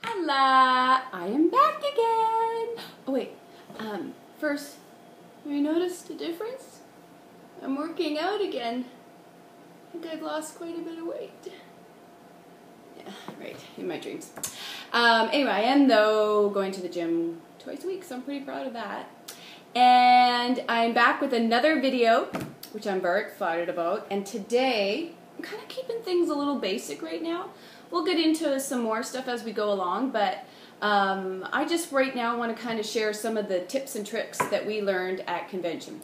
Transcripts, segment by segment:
Hola! I am back again! Oh wait, first, have you noticed a difference? I'm working out again. I think I've lost quite a bit of weight. Yeah, right, in my dreams. Anyway, I am though going to the gym twice a week, so I'm pretty proud of that. And I'm back with another video, which I'm very excited about. And today, I'm kind of keeping things a little basic right now. We'll get into some more stuff as we go along, but I just right now want to kind of share some of the tips and tricks that we learned at convention.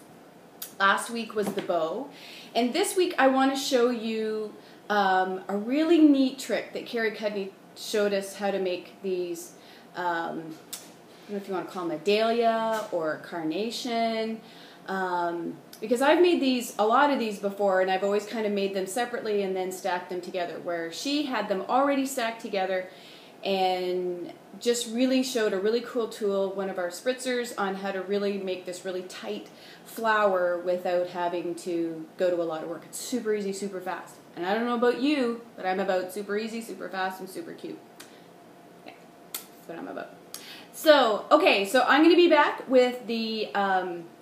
Last week was the bow, and this week I want to show you a really neat trick that Carrie Cudney showed us how to make these, I don't know if you want to call them a dahlia or a carnation, because I've made a lot of these before, and I've always kind of made them separately and then stacked them together, where she had them already stacked together and just really showed a really cool tool, one of our spritzers, on how to really make this really tight flower without having to go to a lot of work. It's super easy, super fast. And I don't know about you, but I'm about super easy, super fast, and super cute. Yeah, that's what I'm about. So, okay, so I'm going to be back with the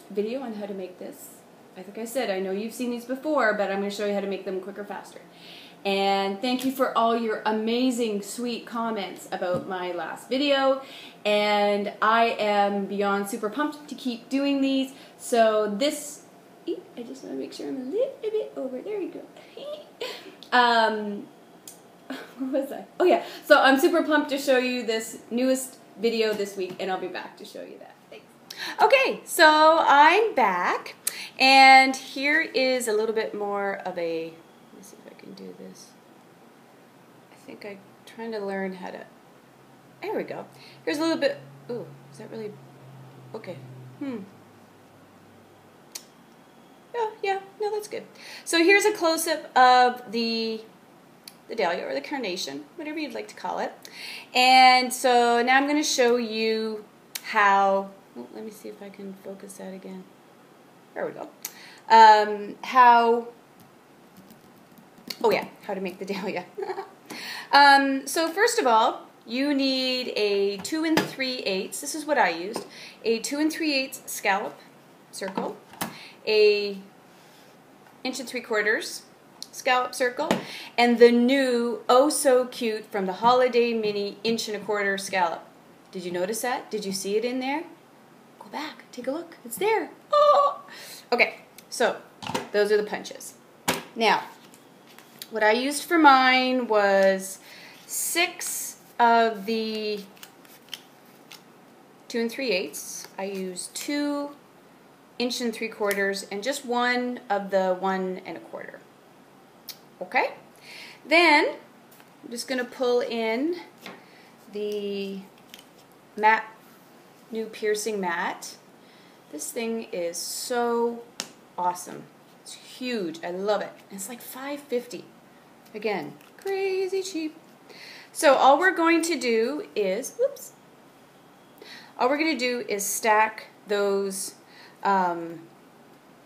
video on how to make this. Like I said, I know you've seen these before, but I'm going to show you how to make them quicker, faster. And thank you for all your amazing, sweet comments about my last video. And I am beyond super pumped to keep doing these. So this, I just want to make sure I'm a little bit over. There you go. Where was I? Oh yeah, so I'm super pumped to show you this newest video this week, and I'll be back to show you that. Thanks. Okay, so I'm back, and here is a little bit more of a, let me see if I can do this. I think I'm trying to learn how to, there we go. Here's a little bit, oh, is that really, okay, yeah, no, that's good. So here's a close-up of the dahlia or the carnation, whatever you'd like to call it. And so now I'm going to show you how, well, let me see if I can focus that again. There we go. How to make the dahlia. So first of all, you need a 2 3/8, this is what I used, a 2 3/8 scallop circle, a 1 3/4 scallop circle, and the new oh so cute from the Holiday Mini 1 1/4 scallop. Did you notice that? Did you see it in there? Go back, take a look. It's there. Oh! Okay, so those are the punches. Now, what I used for mine was 6 of the 2 3/8. I used 2 1 3/4 and just 1 of the 1 1/4. Okay, then I'm just going to pull in the matte, new piercing mat. This thing is so awesome. It's huge. I love it. It's like $5.50. Again, crazy cheap. So all we're going to do is, stack those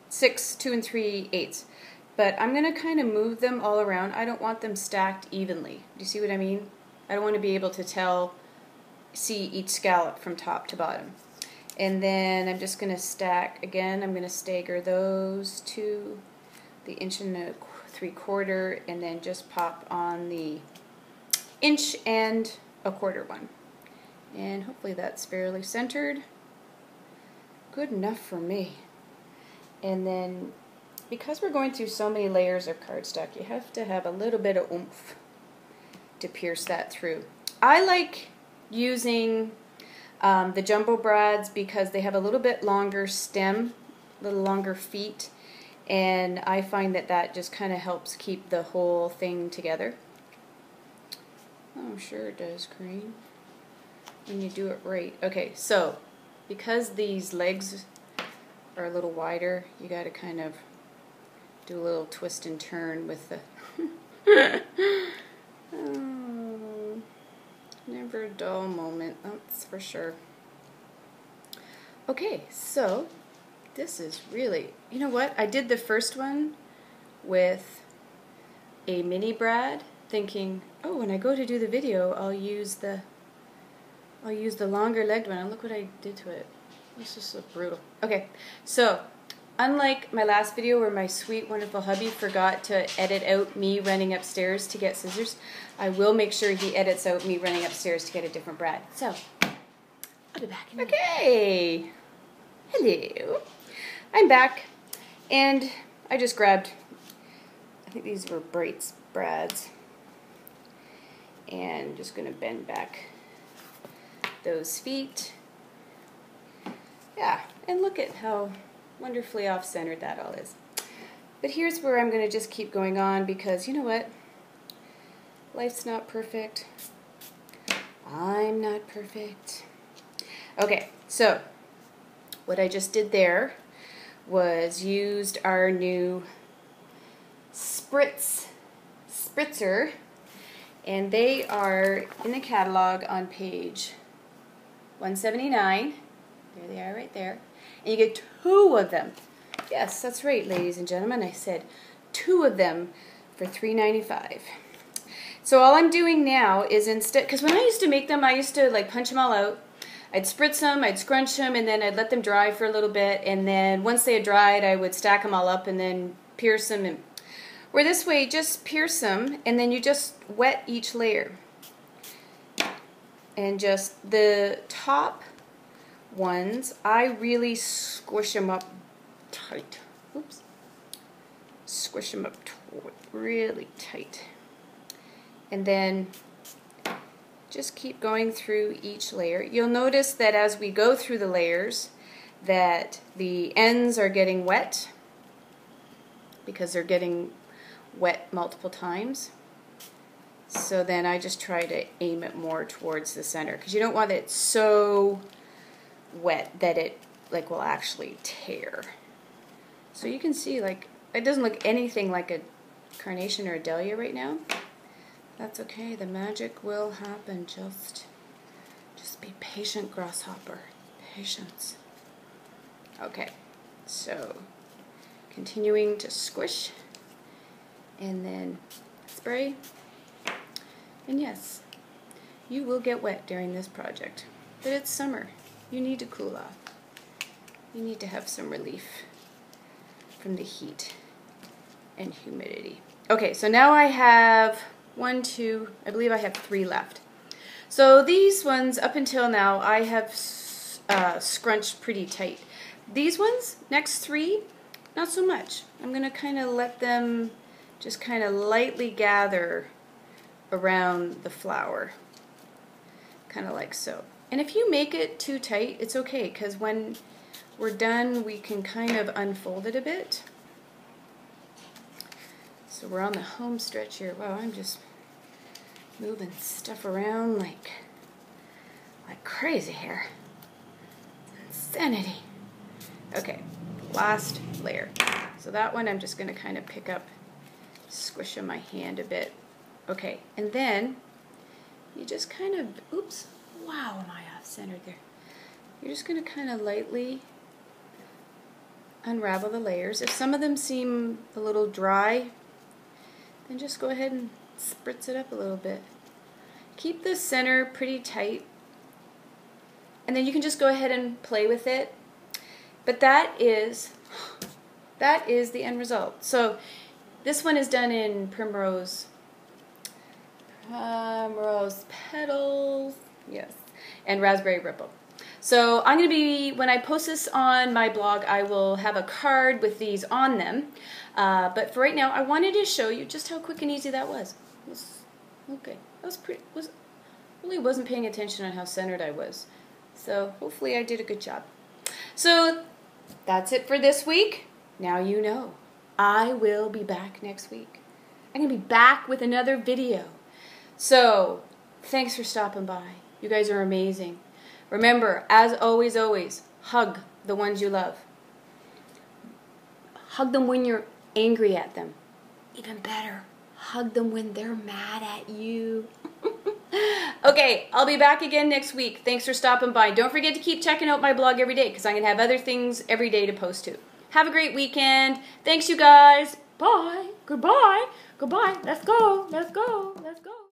6 2 3/8. But I'm going to kind of move them all around. I don't want them stacked evenly. Do you see what I mean? I don't want to be able to see each scallop from top to bottom. And then I'm just going to stack, again, I'm going to stagger those to the 1 3/4 and then just pop on the 1 1/4 one. And hopefully that's fairly centered. Good enough for me. And then, because we're going through so many layers of cardstock, you have to have a little bit of oomph to pierce that through. I like using the Jumbo Brads because they have a little bit longer stem, a little longer feet, and I find that just kind of helps keep the whole thing together. Oh, sure it does, Crane, when you do it right. Okay, so because these legs are a little wider, you got to kind of do a little twist and turn with the oh, never a dull moment, that's for sure. Okay, so this is really, you know what, I did the first one with a mini brad thinking, oh, when I go to do the video I'll use the I'll use the longer legged one, and look what I did to it. This is so brutal. Okay, so unlike my last video where my sweet, wonderful hubby forgot to edit out me running upstairs to get scissors, I will make sure he edits out me running upstairs to get a different brad. So, I'll be back in a minute. Okay. Hello. I'm back, and I just grabbed, I think these were brads, and just going to bend back those feet. Yeah, and look at how wonderfully off-centered that all is. But here's where I'm going to just keep going on because, you know what? Life's not perfect. I'm not perfect. Okay, so what I just did there was used our new spritzer, and they are in the catalog on page 179. There they are right there. And you get 2 of them. Yes, that's right, ladies and gentlemen. I said 2 of them for $3.95. So all I'm doing now is instead, because when I used to make them, I used to like punch them all out. I'd spritz them, I'd scrunch them, and then I'd let them dry for a little bit. And then once they had dried, I would stack them all up and then pierce them. And where this way, just pierce them, and then you just wet each layer. And just the top ones, I really squish them up tight. Oops. Squish them up really tight. And then just keep going through each layer. You'll notice that as we go through the layers that the ends are getting wet because they're getting wet multiple times. So then I just try to aim it more towards the center because you don't want it so wet that it like will actually tear. So you can see like it doesn't look anything like a carnation or a dahlia right now. That's okay, the magic will happen. Just be patient, grasshopper. Patience. Okay, so continuing to squish and then spray. And yes, you will get wet during this project, but it's summer. You need to cool off. You need to have some relief from the heat and humidity. Okay, so now I have 1, 2, I believe I have 3 left. So these ones, up until now, I have scrunched pretty tight. These ones, next 3, not so much. I'm going to kind of let them just kind of lightly gather around the flower, kind of like so. And if you make it too tight, it's okay, because when we're done, we can kind of unfold it a bit. So we're on the home stretch here. Wow, I'm just moving stuff around like crazy here. Insanity. Okay, last layer. So that one I'm just going to kind of pick up, squish on my hand a bit. Okay, and then you just kind of, oops, wow, am I off-centered there? You're just going to kind of lightly unravel the layers. If some of them seem a little dry, then just go ahead and spritz it up a little bit. Keep the center pretty tight, and then you can just go ahead and play with it. But that is the end result. So this one is done in Primrose Petals, yes, and Raspberry Ripple. So I'm going to be, when I post this on my blog, I will have a card with these on them. But for right now, I wanted to show you just how quick and easy that was. Okay, that was pretty, really wasn't paying attention on how centered I was. So hopefully I did a good job. So that's it for this week. Now you know. I will be back next week. I'm going to be back with another video. So thanks for stopping by. You guys are amazing. Remember, as always, hug the ones you love. Hug them when you're angry at them. Even better, hug them when they're mad at you. Okay, I'll be back again next week. Thanks for stopping by. Don't forget to keep checking out my blog every day because I'm going to have other things every day to post to. Have a great weekend. Thanks, you guys. Bye. Goodbye. Goodbye. Let's go. Let's go. Let's go.